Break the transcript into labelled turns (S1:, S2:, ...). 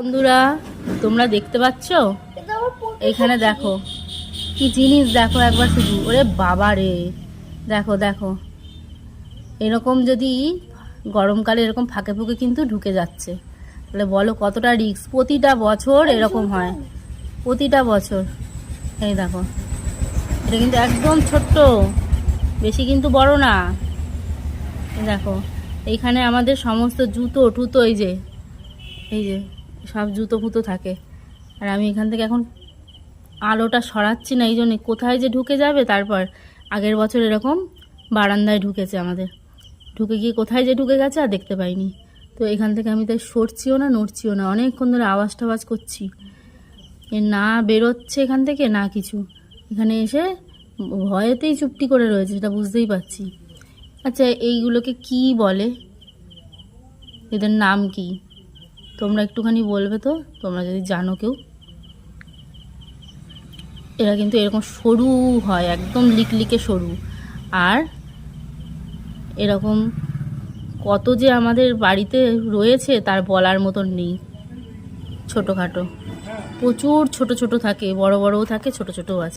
S1: বন্ধুরা, তোমরা দেখতে পাচ্ছ? এইখানে দেখো কি জিনিস, দেখো একবার শুধু। ওরে বাবা রে, দেখো দেখো, এরকম যদি গরমকালে এরকম ফাঁকে ফুঁকে কিন্তু ঢুকে যাচ্ছে, তাহলে বলো কতটা রিস্ক। প্রতিটা বছর এরকম হয়, প্রতিটা বছর। এই দেখো, এটা কিন্তু একদম ছোট্ট, বেশি কিন্তু বড় না। এই দেখো, এইখানে আমাদের সমস্ত জুতো টুতো, এই যে সব জুতো ফুতো থাকে। আর আমি এখান থেকে এখন আলোটা সরাচ্ছি না, এই জন্যে কোথায় যে ঢুকে যাবে। তারপর আগের বছর এরকম বারান্দায় ঢুকেছে আমাদের, ঢুকে গিয়ে কোথায় যে ঢুকে গেছে আর দেখতে পাইনি। তো এখান থেকে আমি তাই সরছিও না, নড়ছিও না, অনেকক্ষণ ধরে আওয়াজ টাওয়াজ করছি, এ না বেরোচ্ছে এখান থেকে না কিছু। এখানে এসে ভয়েতেই চুপটি করে রয়েছে, সেটা বুঝতেই পারছি। আচ্ছা, এইগুলোকে কি বলে, এদের নাম কি তোমরা একটুখানি বলবে তো, তোমরা যদি জানো কেউ। এরা কিন্তু এরকম সরু হয়, একদম লিকলিকে সরু। আর এরকম কত যে আমাদের বাড়িতে রয়েছে তার বলার মতন নেই। ছোটোখাটো প্রচুর, ছোট ছোট থাকে, বড় বড়ও থাকে, ছোট ছোটও আছে।